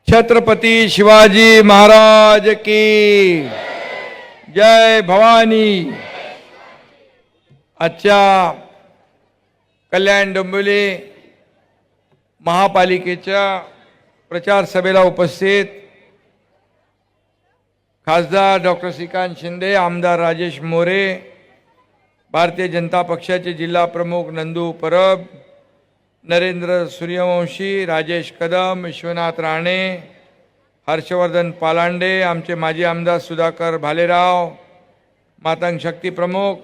छत्रपति शिवाजी महाराज की जय भवानी। आजच्या कल्याण डोंबिवली महापालिकेच्या प्रचार सभेला उपस्थित खासदार डॉक्टर श्रीकांत शिंदे, आमदार राजेश मोरे, भारतीय जनता पक्षाचे जिल्हा प्रमुख नंदू परब, नरेंद्र सूर्यवंशी, राजेश कदम, विश्वनाथ राणे, हर्षवर्धन पालांडे, आमचे माजी आमदार सुधाकर भालेराव, मातंग शक्ती प्रमुख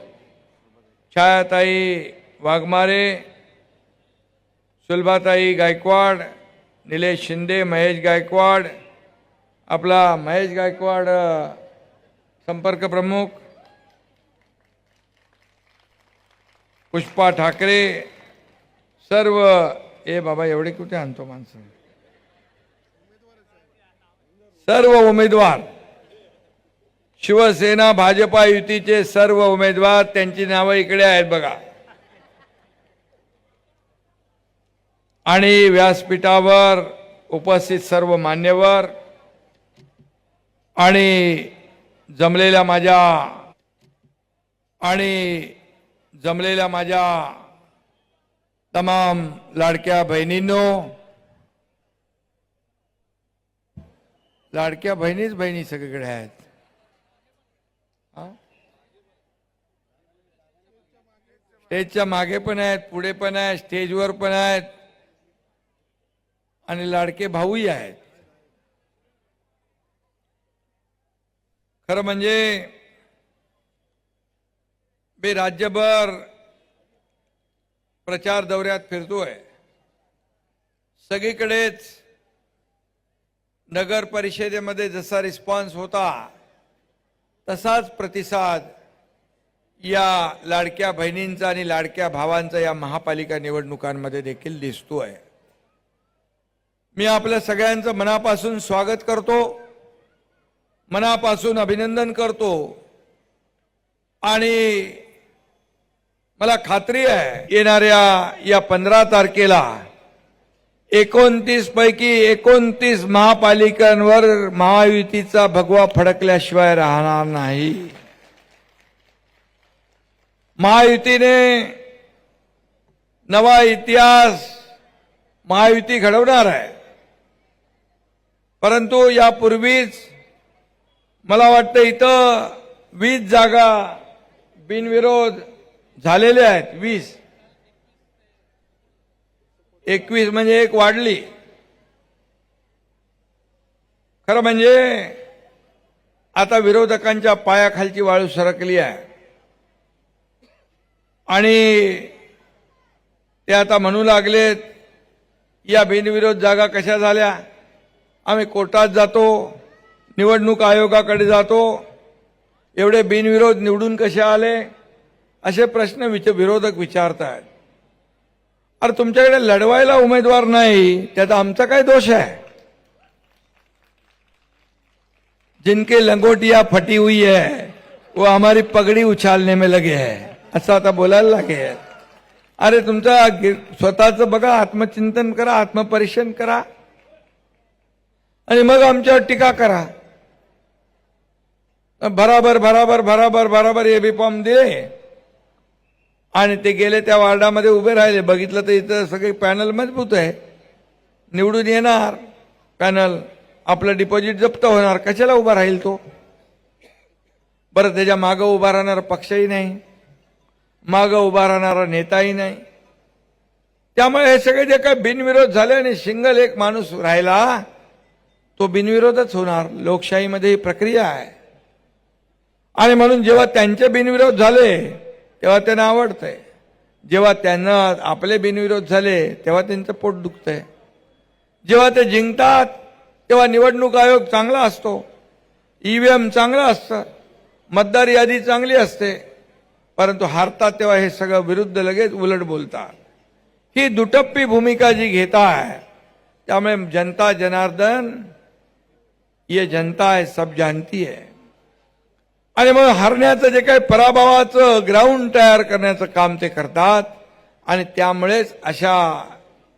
छायाताई वाघमारे, सुलभाताई गायकवाड, निलेश शिंदे, महेश गायकवाड, आपला महेश गायकवाड संपर्क प्रमुख, पुष्पा ठाकरे, सर्व ए बाबा एवढे कुठे आणतो माणसं, सर्व उमेदवार, शिवसेना भाजपा युतीचे सर्व उमेदवार, त्यांची नावे इकडे आहेत बघा। आणि व्यासपीठावर उपस्थित सर्व मान्यवर आणि जमलेल्या माझ्या तमाम लाडक्या बहिणींनो, लाडक्या बहिणीच बहिणी सगळीकडे आहेत। स्टेजच्या मागे पण आहेत, पुढे पण आहेत, स्टेजवर पण आहेत आणि लाडके भाऊही आहेत। खरं म्हणजे मी राज्यभर प्रचार दौऱ्यात फिरतोय, सगळीकडेच नगर परिषदेमध्ये जसा रिस्पॉन्स होता तसाच प्रतिसाद या लाडक्या बहिणींचा आणि लाडक्या भावांचा या महापालिका निवडणुकांमध्ये देखील दिसतोय। मी आपल्या सगळ्यांचं मनापासून स्वागत करतो, मनापासून अभिनंदन करतो आणि मला खात्री आहे येणाऱ्या या 15 तारखेला 29 पैकी 29 महापालिकांवर महायुतीचा भगवा फडकल्याशिवाय राहणार नाही। महायुतीने नवा इतिहास महायुती घडवणार आहे, परंतु यापूर्वीच मला वाटतं इथं 20 जागा बिनविरोध झालेल्या आहेत। 20, 21 म्हणजे एक वाढली। खरं म्हणजे आता विरोधकांच्या पायाखालची वाळू सरकली आहे आणि ते आता म्हणू लागलेत या बिनविरोध जागा कशा झाल्या, आम्ही कोर्टात जातो, निवडणूक आयोगाकडे जातो, एवढे बिनविरोध निवडून कसे आले, असे प्रश्न विरोधक विचारतात। अरे तुमच्याकडे लढवायला उमेदवार नाही, त्याचा आमचा काय दोष है? जिनके लंगोटिया फटी हुई है वो हमारी पगड़ी उछालने में लगे हैं, असं आता बोलायला लागे। अरे तुमचा स्वतःचं बघा, आत्मचिंतन करा, आत्मपरीक्षण करा आणि मग आमच्यावर टीका करा। बराबर बराबर बराबर बराबर हे फॉर्म दिले आणि ते गेले त्या वार्डामध्ये उभे राहिले। बघितलं तर इथं सगळे पॅनल मजबूत आहे, निवडून येणार पॅनल, आपलं डिपॉझिट जप्त होणार, कशाला उभा राहील तो? बरं त्याच्या मागं उभा राहणारा पक्षही नाही, मागं उभा राहणारा नेताही नाही। त्यामुळे हे सगळे जे काय बिनविरोध झाले आणि सिंगल एक माणूस राहिला तो बिनविरोधच होणार। लोकशाहीमध्ये ही प्रक्रिया आहे आणि म्हणून जेव्हा त्यांचे बिनविरोध झाले तेव्हा त्यांना आवडतंय, जेव्हा त्यांना आपले बिनविरोध झाले तेव्हा त्यांचं पोट दुखतंय। जेव्हा ते जिंकतात तेव्हा निवडणूक आयोग चांगला असतो, ईव्हीएम चांगला असतं, मतदार यादी चांगली असते, परंतु हारतात तेव्हा हे सगळं विरुद्ध लगेच उलट बोलतात। ही दुटप्पी भूमिका जी घेताय, त्यामुळे जनता जनार्दन, ये जनता है सब जानती है। आणि मग हरण्याचं जे काही पराभवाचं ग्राउंड तयार करण्याचं काम ते करतात आणि त्यामुळेच अशा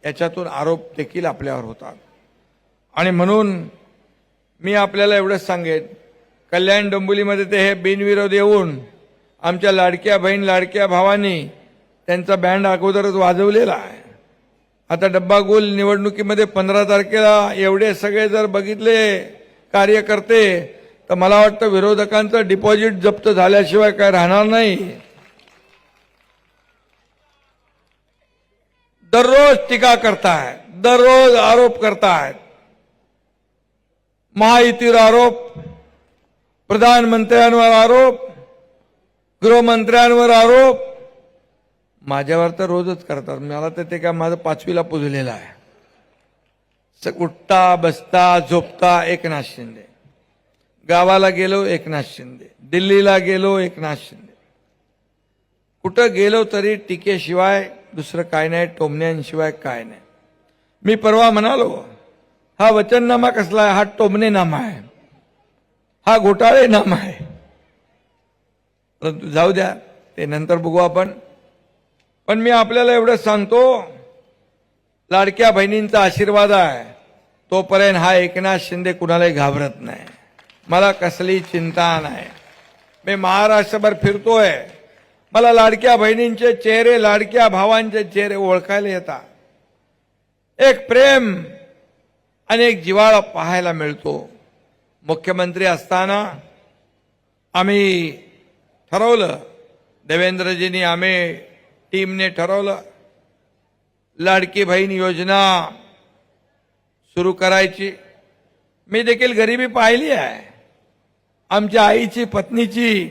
याच्यातून आरोप देखील आपल्यावर होतात। आणि म्हणून मी आपल्याला एवढंच सांगेन, कल्याण डोंबिवलीमध्ये ते हे बिनविरोध येऊन आमच्या लाडक्या बहीण लाडक्या भावांनी त्यांचा बँड अगोदरच वाजवलेला आहे. आता डब्बा गोल निवडणुकीमध्ये 15 तारखेला एवढे सगळे जर बघितले कार्यकर्ते तर मला वाटतं विरोधकांचं डिपॉझिट जप्त झाल्याशिवाय काय राहणार नाही. दररोज टीका करतायत, दररोज आरोप करतायत. महायुतीवर आरोप, प्रधानमंत्र्यांवर आरोप, गृहमंत्र्यांवर आरोप. माझ्यावर तर रोजच करतात. मला तर ते काय माझं 5वीला पुजलेलं आहे. उठता बसता झोपता एकनाथ शिंदे, गावाला गेलो एकनाथ शिंदे, दिल्लीला गेलो एकनाथ शिंदे. कुठं गेलो तरी टीकेशिवाय दुसरं काय नाही, टोमण्यांशिवाय काय नाही. मी परवा म्हणालो, हा वचननामा कसला आहे? हा टोमणेनामा आहे, हा घोटाळेनामा आहे. परंतु जाऊ द्या, ते नंतर बघू आपण. पण मी आपल्याला एवढं सांगतो, लाडक्या बहिणींचा आशीर्वाद आहे तोपर्यंत हा एकनाथ शिंदे कुणालाही घाबरत नाही. मला कसली चिंता नाही. मी महाराष्ट्रभर फिरतोय, मला लाडक्या बहिणींचे चेहरे, लाडक्या भावांचे चेहरे ओळखायला येतात. एक प्रेम आणि एक जिव्हाळा पाहायला मिळतो. मुख्यमंत्री असताना आम्ही ठरवलं, देवेंद्रजींनी आम्ही टीमने ठरवलं, लाडकी बहीण योजना सुरू करायची. मी देखील गरिबी पाहिली आहे, आमच्या आईची पत्नीची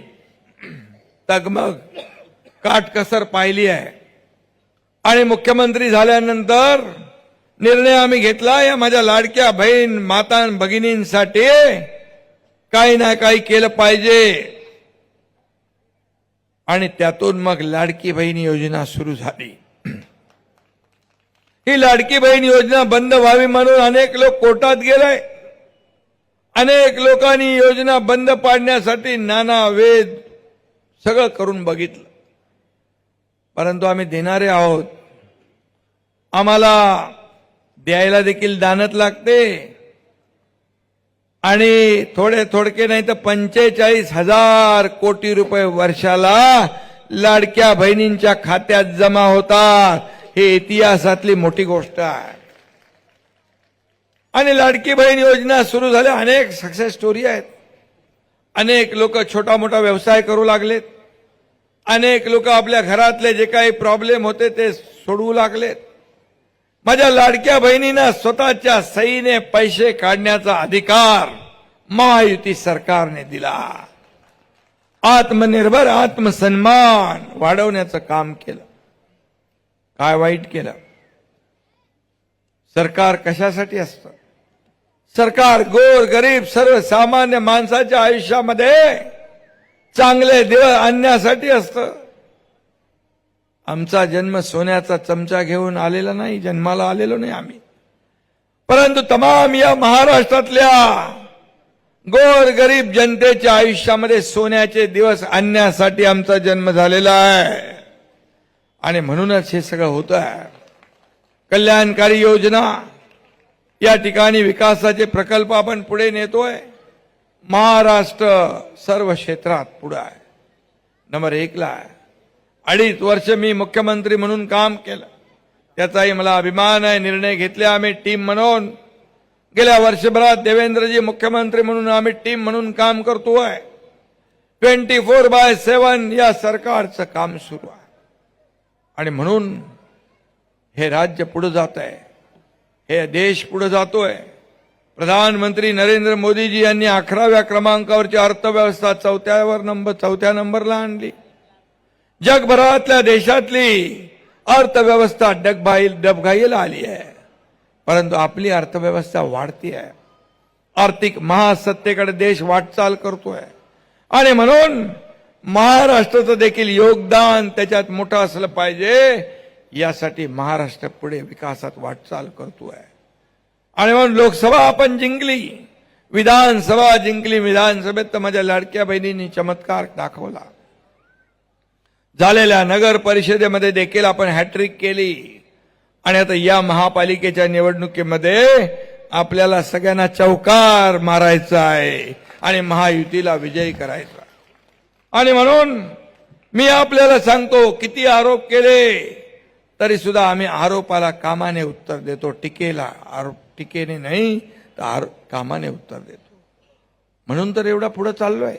तगमग काटकसर पाहिली आहे. आणि मुख्यमंत्री झाल्यानंतर निर्णय आम्ही घेतला, या माझ्या लाडक्या बहीण माता भगिनींसाठी काही ना काही केलं पाहिजे. आणि त्यातून मग लाडकी बहीण योजना सुरू झाली. ही लाडकी बहीण योजना बंद व्हावी म्हणून अनेक लोक कोर्टात गेले. अनेक लोकांनी योजना बंद पाडण्यासाठी नाना वेद सगळं करून बघितलं. परंतु आम्ही देणारे आहोत, आम्हाला द्यायला देखील दानत लागते. आणि थोडके नाही तर 45,000 कोटी रुपये वर्षाला लाडक्या बहिणींच्या खात्यात जमा होतात. हे इतिहासातली मोठी गोष्ट आहे. आणि लाडकी बहीण योजना सुरू झाल्या, अनेक सक्सेस स्टोरी आहेत. अनेक लोक छोटा मोठा व्यवसाय करू लागलेत. अनेक लोक आपल्या घरातले जे काही प्रॉब्लेम होते ते सोडवू लागलेत. माझ्या लाडक्या बहिणींना स्वतःच्या सहीने पैसे काढण्याचा अधिकार महायुती सरकारने दिला. आत्मनिर्भर आत्मसन्मान वाढवण्याचं काम केलं. काय वाईट केलं? सरकार कशासाठी असतं? सरकार गोर गरीब सर्वसामान्य माणसाच्या आयुष्यामध्ये चांगले दिवस आणण्यासाठी असतं. आमचा जन्म सोन्याचा चमचा घेऊन आलेला नाही, जन्माला आलेलो नाही आम्ही. परंतु तमाम या महाराष्ट्रातल्या गोर गरीब जनतेच्या आयुष्यामध्ये सोन्याचे दिवस आणण्यासाठी आमचा जन्म झालेला आहे. आणि म्हणूनच हे सगळं होतं आहे. कल्याणकारी योजना, या ठिकाणी विकासाचे प्रकल्प आपण पुढे नेतोय. महाराष्ट्र सर्व क्षेत्रात पुढे आहे, नंबर 1 ला आहे. 2.5 वर्ष मी मुख्यमंत्री म्हणून काम केलं, त्याचाही मला अभिमान आहे. निर्णय घेतले आम्ही टीम म्हणून. गेल्या वर्षभरात देवेंद्रजी मुख्यमंत्री म्हणून आम्ही टीम म्हणून काम करतोय. 24/7 या सरकारचं काम सुरू आहे. आणि म्हणून हे राज्य पुढे जात आहे, हे देश पुढे जातोय. प्रधानमंत्री नरेंद्र मोदीजी यांनी 11व्या क्रमांकावरची अर्थव्यवस्था 4थ्या नंबरला आणली. जगभरातल्या देशातली अर्थव्यवस्था डबघाईला आली आहे, परंतु आपली अर्थव्यवस्था वाढती आहे. आर्थिक महासत्तेकडे देश वाटचाल करतोय. आणि म्हणून महाराष्ट्राचं देखील योगदान त्याच्यात मोठं असलं पाहिजे. यासाठी महाराष्ट्र पुढे विकासात वाटचाल करतोय. आणि म्हणून लोकसभा आपण जिंकली, विधानसभा जिंकली. विधानसभेत तर माझ्या लाडक्या बहिणींनी चमत्कार दाखवला. झालेल्या नगर परिषदेमध्ये देखील आपण हॅट्रिक केली. आणि आता या महापालिकेच्या निवडणुकीमध्ये आपल्याला सगळ्यांना चौकार मारायचा आहे आणि महायुतीला विजयी करायचा. आणि म्हणून मी आपल्याला सांगतो, किती आरोप केले तरी सुद्धा आम्ही आरोपाला कामाने उत्तर देतो. टीकेला आरोप टीकेने नाही तर कामाने उत्तर देतो. म्हणून तर एवढा पुढे चाललोय,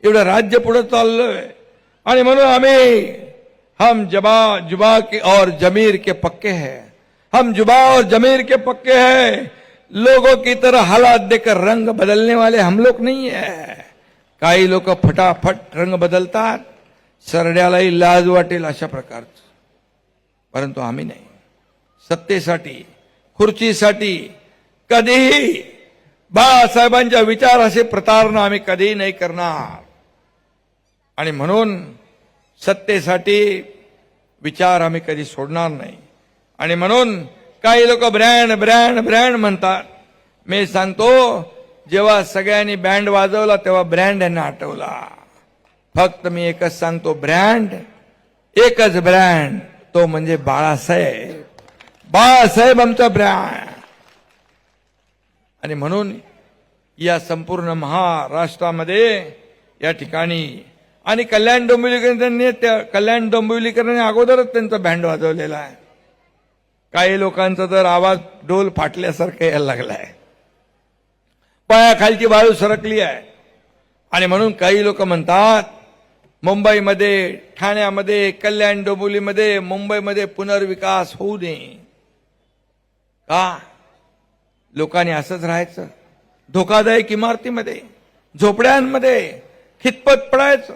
एवढं राज्य पुढे चाललोय. आणि म्हणून आम्ही हम जुबा के और जमीर के पक्के हैं, हम जुबा और जमीर के पक्के हैं. लोगों की तरह हालात देकर रंग बदलने वाले हम लोग नहीं है. काही लोक फटाफट रंग बदलतात, सरड्यालाही लाज वाटेल अशा प्रकारचं. परंतु आम्ही नाही. सत्तेसाठी, खुर्चीसाठी कधीही बाळासाहेबांच्या विचाराशी प्रतारणा आम्ही कधीही नाही करणार. आणि म्हणून सत्तेसाठी विचार आम्ही कधी सोडणार नाही. आणि म्हणून काही लोक ब्रँड ब्रँड ब्रँड म्हणतात. मी सांगतो, जेव्हा सगळ्यांनी बँड वाजवला तेव्हा ब्रँड यांना आठवला. फक्त मी एकच सांगतो, ब्रँड एकच ब्रँड, तो म्हणजे बाळासाहेब. बाळासाहेब आमचा ब्रँड. आणि म्हणून या संपूर्ण महाराष्ट्रामध्ये या ठिकाणी आणि कल्याण डोंबिवलीकरांनी अगोदरच त्यांचा बँड वाजवलेला आहे. काही लोकांचा तर आवाज ढोल फाटल्यासारखं यायला लागलाय, पायाखालची वाळू सरकली आहे. आणि म्हणून काही लोक म्हणतात, मुंबईमध्ये, ठाण्यामध्ये, कल्याण डोंबिवलीमध्ये, मुंबईमध्ये पुनर्विकास होऊ नये का? लोकांनी असंच राहायचं? धोकादायक इमारतीमध्ये, झोपड्यांमध्ये खितपत पडायचं?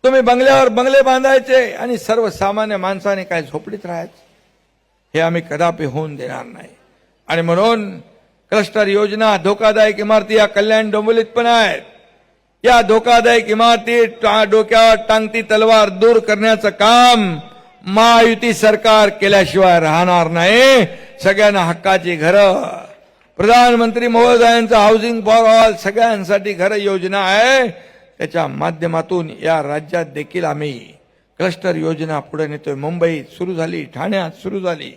तुम्ही बंगल्यावर बंगले बांधायचे आणि सर्वसामान्य माणसाने काय झोपडीत राहायचं? हे आम्ही कदापि होऊन देणार नाही. आणि म्हणून क्लस्टर योजना, धोकादायक इमारती या कल्याण डोंबिवलीत पण आहेत. या धोकादायक इमारती डोक्यावर टांगती तलवार दूर करण्याचं काम महायुती सरकार केल्याशिवाय राहणार नाही. सगळ्यांना हक्काची घरं, प्रधानमंत्री महोदयांचं हाऊसिंग फॉर ऑल, सगळ्यांसाठी घर योजना आहे. त्याच्या माध्यमातून या राज्यात देखील आम्ही क्लस्टर योजना पुढे नेतोय. मुंबईत सुरू झाली, ठाण्यात सुरू झाली,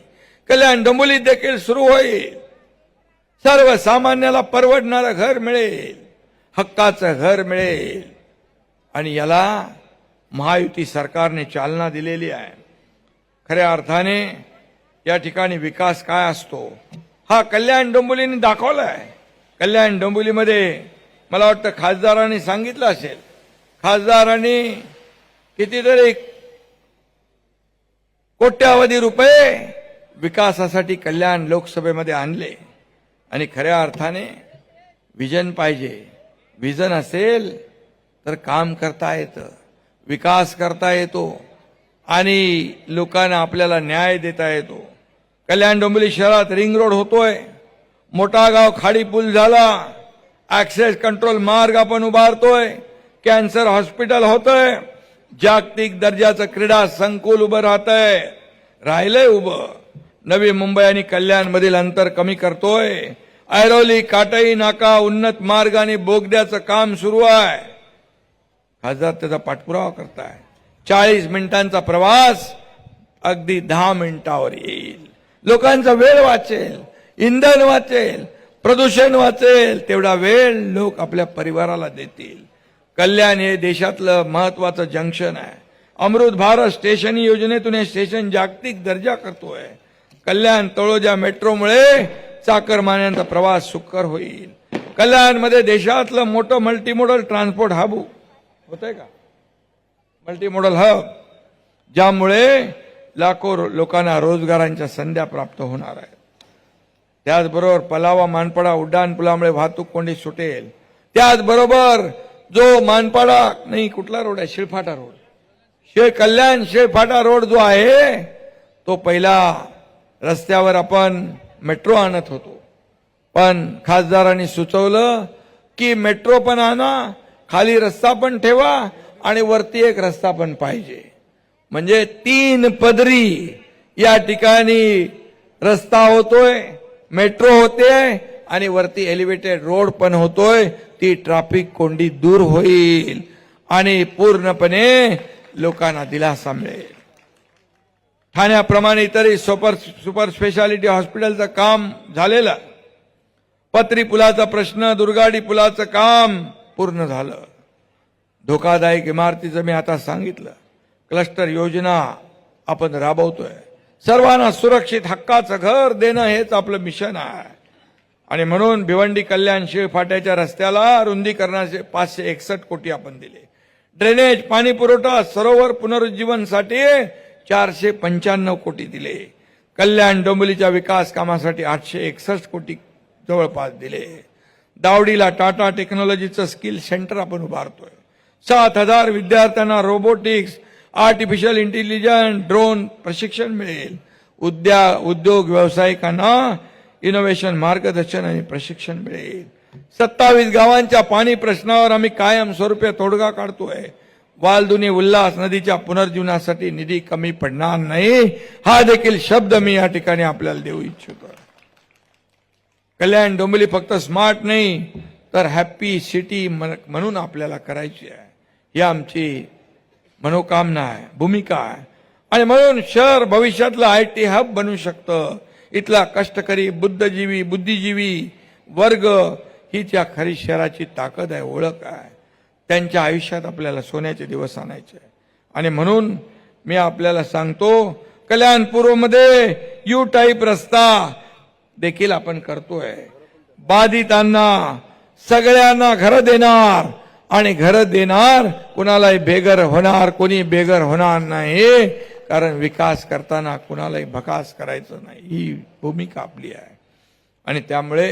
कल्याण डोंबिवलीत देखील सुरू होईल. सर्वसामान्याला परवडणारं घर मिळेल, हक्काचं घर मिळेल. आणि याला महायुती सरकारने चालना दिलेली आहे. खऱ्या अर्थाने या ठिकाणी विकास काय असतो हा कल्याण डोंबिवलीने दाखवलाय. कल्याण डोंबिवलीमध्ये मला वाटतं खासदारांनी सांगितलं असेल, खासदारांनी कितीतरी कोट्यावधी रुपये विकासासाठी कल्याण लोकसभेमध्ये आणले. आणि खऱ्या अर्थाने विजन पाहिजे. विजन असेल तर काम करता येतं, विकास करता येतो आणि लोकांना आपल्याला न्याय देता येतो. कल्याण डोंबिवली शहरात रिंग रोड होतोय, मोठा गाव खाडी पूल झाला, ऍक्सेस कंट्रोल मार्ग आपण उभारतोय, कॅन्सर हॉस्पिटल होतंय, जागतिक दर्जाचं क्रीडा संकुल उभं राहिलंय उभं. नवी मुंबई आणि कल्याण मधील अंतर कमी करतोय. ऐरोली काटाई नाका उन्नत मार्ग आणि बोगद्याचं काम सुरू आहे. खासदार त्याचा पाठपुरावा करताय. 40 मिनिटांचा प्रवास अगदी 10 मिनिटावर येईल. लोकांचा वेळ वाचेल, इंधन वाचेल, प्रदूषण वाचेल. तेवढा वेळ लोक आपल्या परिवाराला देतील. कल्याण हे देशातलं महत्वाचं जंक्शन आहे. अमृत भारत स्टेशन योजनेतून हे स्टेशन जागतिक दर्जा करतोय. कल्याण तळोजा मेट्रोमुळे चाकरमान्यांचा प्रवास सुकर होईल. कल्याणमध्ये देशातलं मोठं मल्टीमोडल ट्रान्सपोर्ट हब होतंय का? मल्टीमोडल हब, ज्यामुळे लाखो लोकांना रोजगारांच्या संध्या प्राप्त होणार आहेत. त्याचबरोबर पलावा मानपाडा उड्डाण पुलामुळे वाहतूक कोंडी सुटेल. त्याचबरोबर जो मानपाडा नाही, कुठला रोड आहे, शिळफाटा रोड, कल्याण शिळफाटा रोड जो आहे तो पहिला रस्त्यावर आपण मेट्रो आणत होतो. पण खासदारांनी सुचवलं की मेट्रो पण आणा, खाली रस्ता पण ठेवा आणि वरती एक रस्ता पण पाहिजे. म्हणजे 3 पदरी या ठिकाणी रस्ता होतोय, मेट्रो होते आणि वरती एलिव्हेटेड रोड पण होतोय. ती ट्रॅफिक कोंडी दूर होईल आणि पूर्णपणे लोकांना दिलासा मिळेल. ठाण्याप्रमाणे इतरही सुपर स्पेशालिटी हॉस्पिटलचं काम झालेलं. पत्री पुलाचा प्रश्न, दुर्गाडी पुलाचं काम पूर्ण झालं. धोकादायक इमारतीचं मी आता सांगितलं. क्लस्टर योजना आपण राबवतोय. सर्वांना सुरक्षित हक्काचं घर देणं हेच आपलं मिशन आहे. आणि म्हणून भिवंडी कल्याण शिळफाट्याच्या रस्त्याला रुंदीकरणाचे 561 कोटी आपण दिले. ड्रेनेज, पाणी पुरवठा, सरोवर पुनरुज्जीवनसाठी 495 कोटी दिले. कल्याण डोंबिवलीच्या विकास कामासाठी 861 कोटी जवळपास दिले. दावडीला टाटा टेक्नॉलॉजीचं स्किल सेंटर आपण उभारतोय. 7,000 विद्यार्थ्यांना रोबोटिक्स, आर्टिफिशियल इंटेलिजन्स, ड्रोन प्रशिक्षण मिळेल. उद्योग व्यावसायिकांना इनोव्हेशन मार्गदर्शन आणि प्रशिक्षण मिळेल. 27 गावांच्या पाणी प्रश्नावर आम्ही कायमस्वरूपी तोडगा काढतोय. वालदुनी उल्हास नदीच्या पुनर्जीवनासाठी निधी कमी पडणार नाही, हा देखील शब्द मी या ठिकाणी आपल्याला देऊ इच्छितो. कल्याण डोंबिवली फक्त स्मार्ट नाही तर हॅपी सिटी म्हणून आपल्याला करायची आहे. ही आमची मनोकामना आहे, भूमिका आहे. आणि म्हणून शहर भविष्यातलं IT हब बनू शकतं. इथला कष्टकरी, बुद्धिजीवी वर्ग ही त्या खरी शहराची ताकद आहे, ओळख आहे. त्यांच्या आयुष्यात आपल्याला सोन्याचे दिवस आणायचे. आणि म्हणून मी आपल्याला सांगतो, कल्याण पूर्वमध्ये यू टाईप रस्ता देखील आपण करतोय. बाधितांना सगळ्यांना घरं देणार आणि घरं देणार, कुणालाही बेघर होणार, कोणी बेघर होणार नाही. कारण विकास करताना कुणालाही भकास करायचं नाही, ही भूमिका आपली आहे. आणि त्यामुळे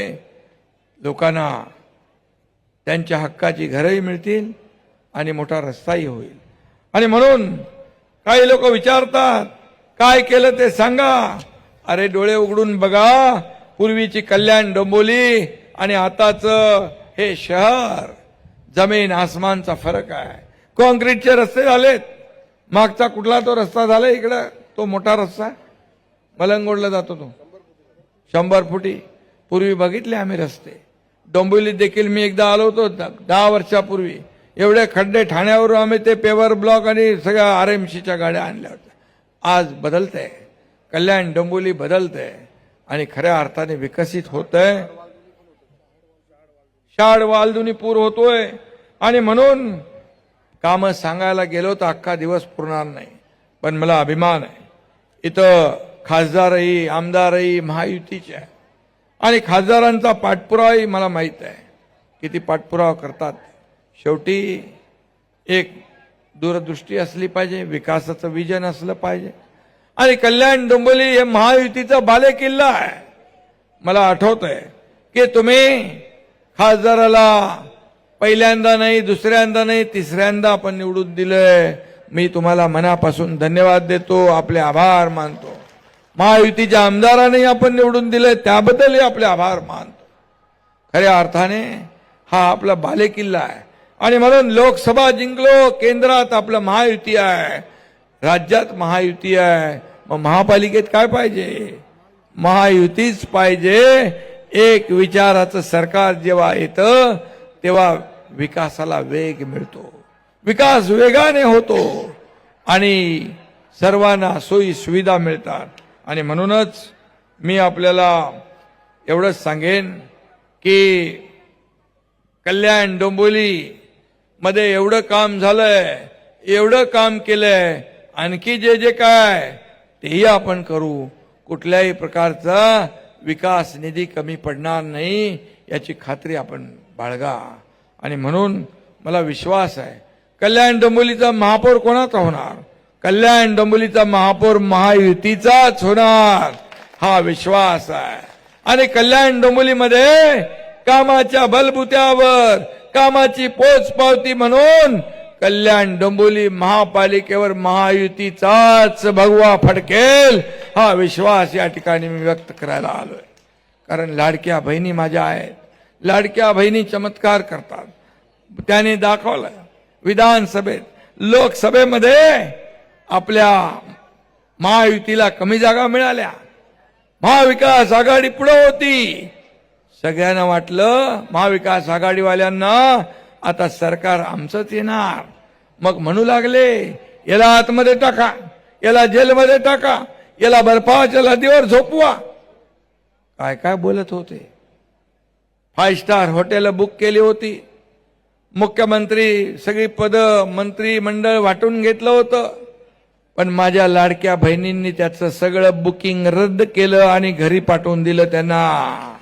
लोकांना त्यांच्या हक्काची घरंही मिळतील आणि मोठा रस्ताही होईल. आणि म्हणून काही लोक विचारतात काय केलं ते सांगा. अरे डोळे उघडून बघा, पूर्वीची कल्याण डोंबिवली आणि आताच हे शहर, जमीन आसमानचा फरक आहे. कॉन्क्रीटचे रस्ते झालेत. मागचा कुठला तो रस्ता झाला इकडं, तो मोठा रस्ता मलंगोडला जातो तो 100 फुटी. पूर्वी बघितले आम्ही रस्ते. डोंबिवलीत देखील मी एकदा आलो होतो 10 वर्षापूर्वी. एवढे खड्डे, ठाण्यावरून आम्ही ते पेवर ब्लॉक आणि सगळ्या RMCच्या गाड्या आणल्या होत्या. आज बदलतंय, कल्याण डोंबिवली बदलतंय आणि खऱ्या अर्थाने विकसित होतंय. शाड वालदुनी पूर होतोय. आणि म्हणून कामं सांगायला गेलो तर अख्खा दिवस पुरणार नाही. पण मला अभिमान आहे, इथं खासदारही आमदारही महायुतीचे आहे. आणि खासदारांचा पाठपुरावाही मला माहीत आहे, किती पाठपुरावा करतात. शेवटी एक दूरदृष्टी असली पाहिजे, विकासाचं विजन असलं पाहिजे. आणि कल्याण डोंबिवली हे महायुतीचा बालेकिल्ला आहे. मला आठवतंय की तुम्ही खासदाराला पहिल्यांदा नाही, दुसऱ्यांदा नाही, तिसऱ्यांदा आपण निवडून दिलंय. मी तुम्हाला मनापासून धन्यवाद देतो, आपले आभार मानतो. महायुतीच्या आमदारांनी आपण निवडून दिलंय, त्याबद्दलही आपले आभार मानतो. खऱ्या अर्थाने हा आपला बालेकिल्ला आहे. आणि म्हणून लोकसभा जिंकलो, केंद्रात आपलं महायुती आहे, राज्यात महायुती आहे. मग महापालिकेत काय पाहिजे? महायुतीच पाहिजे. एक विचाराचं सरकार जेव्हा येतं तेव्हा विकासाला वेग मिळतो, विकास वेगाने होतो आणि सर्वांना सोयी सुविधा मिळतात. आणि म्हणूनच मी आपल्याला एवढंच सांगेन की कल्याण डोंबिवली मध्ये एवढं काम झालंय, एवढं काम केलंय, आणखी जे जे काय तेही आपण करू. कुठल्याही प्रकारचा विकास निधी कमी पडणार नाही याची खात्री आपण बाळगा. आणि म्हणून मला विश्वास आहे कल्याण डोंबिवलीचा महापौर कोणाचा होणार? कल्याण डोंबिवलीचा महापौर महायुतीचाच होणार, हा विश्वास आहे. आणि कल्याण डोंबिवलीमध्ये कामाच्या बलबुत्यावर कामाची पोचपावती म्हणून कल्याण डोंबिवली महापालिकेवर महायुतीचाच भगवा फडकेल, हा विश्वास या ठिकाणी मी व्यक्त करायला आलोय. कारण लाडक्या बहिणी माझ्या आहेत, लाडक्या बहिणी चमत्कार करतात. त्याने दाखवलं विधानसभेत, लोकसभेमध्ये आपल्या महायुतीला कमी जागा मिळाल्या, महाविकास आघाडी पुढे होती. सगळ्यांना वाटलं महाविकास आघाडीवाल्यांना आता सरकार आमचंच येणार. मग म्हणू लागले याला आतमध्ये टाका, याला जेलमध्ये टाका, याला बर्फाच्या नदीवर झोपवा. काय काय बोलत होते. 5 स्टार हॉटेल बुक केली होती. मुख्यमंत्री सगळी पद मंत्रिमंडळ वाटून घेतलं होतं. पण माझ्या लाडक्या बहिणींनी त्याचं सगळं बुकिंग रद्द केलं आणि घरी पाठवून दिलं त्यांना.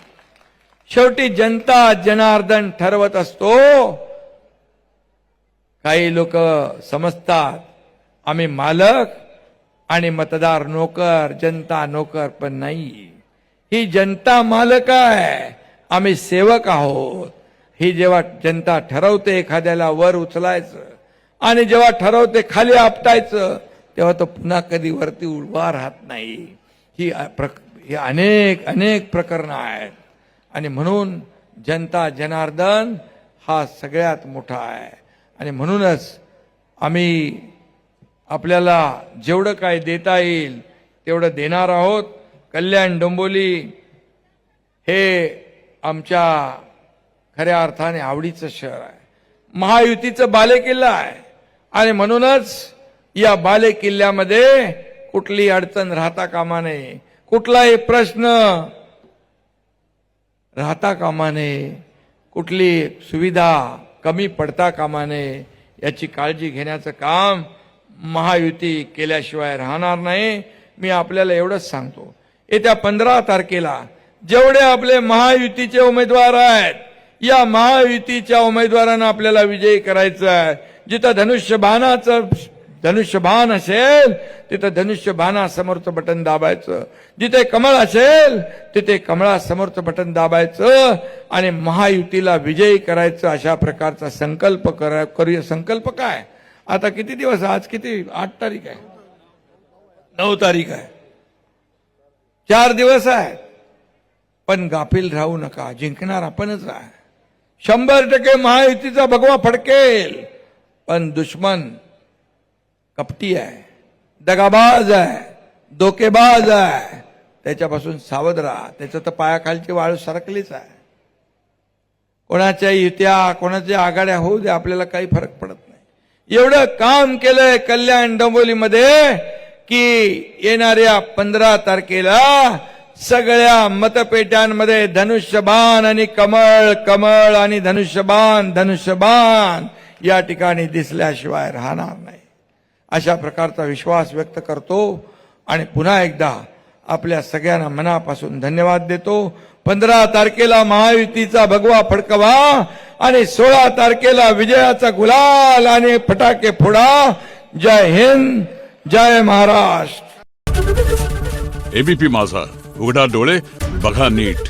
शेवटी जनता जनार्दन ठरवत असतो. काही लोक समजतात आम्ही मालक आणि मतदार नोकर, जनता नोकर, पण नाही. ही जनता मालक आहे, आम्ही सेवक आहोत. ही जेव्हा जनता ठरवते एखाद्याला वर उचलायचं आणि जेव्हा ठरवते खाली आपटायचं, तेव्हा तो पुन्हा कधी वरती उभा राहत नाही. ही अनेक प्रकरणं आहेत. आणि म्हणून जनता जनार्दन हा सगळ्यात मोठा आहे. आणि म्हणूनच आम्ही आपल्याला जेवढं काय देता येईल तेवढं देणार आहोत. कल्याण डोंबिवली हे आमच्या खऱ्या अर्थाने आवडीचं शहर आहे. महायुतीचं बालेकिल्ला आहे. आणि म्हणूनच या बालेकिल्ल्यामध्ये कुठली अडचण राहता कामा नये, कुठलाही प्रश्न राहता कामा नये, कुठली सुविधा कमी पडता कामा नये, याची काळजी घेण्याचं काम महायुती केल्याशिवाय राहणार नाही. मी आपल्याला एवढंच सांगतो, येत्या 15 तारखेला जेवढे आपले महायुतीचे उमेदवार आहेत, या महायुतीच्या उमेदवारांना आपल्याला विजयी करायचं आहे. जिथं धनुष्यबाण असेल तिथं धनुष्यबाणासमोरचं बटन दाबायचं. जिथे कमळ असेल तिथे कमळासमोरचं बटन दाबायचं आणि महायुतीला विजयी करायचं. अशा प्रकारचा संकल्प करूया. संकल्प काय, आता किती दिवस, आज किती, 8 तारीख आहे, 9 तारीख आहे, 4 दिवस आहे. पण गाफील राहू नका, जिंकणार आपणच आहे. 100% महायुतीचा भगवा फडकेल. पण दुश्मन कपटी आहे, दगाबाज आहे, धोकेबाज आहे. त्याच्यापासून सावध राहा. त्याचं तर पायाखालची वाळू सरकलीच आहे. कोणाच्या युत्या, कोणाच्या आघाड्या होऊ दे, आपल्याला काही फरक पडत नाही. एवढं काम केलंय कल्याण डोंबिवलीमध्ये की येणाऱ्या 15 तारखेला सगळ्या मतपेट्यांमध्ये धनुष्यबाण आणि कमळ, कमळ आणि धनुष्यबाण या ठिकाणी दिसल्याशिवाय राहणार नाही. अशा प्रकारचा विश्वास व्यक्त करतो आणि पुन्हा एकदा आपल्या सगळ्यांना मनापासून धन्यवाद देतो. 15 तारखेला महायुतीचा भगवा फडकवा आणि 16 तारखेला विजयाचा गुलाल आणि फटाके फोडा. जय हिंद, जय महाराष्ट्र. एबीपी माझा, उघडा डोळे बघा नीट.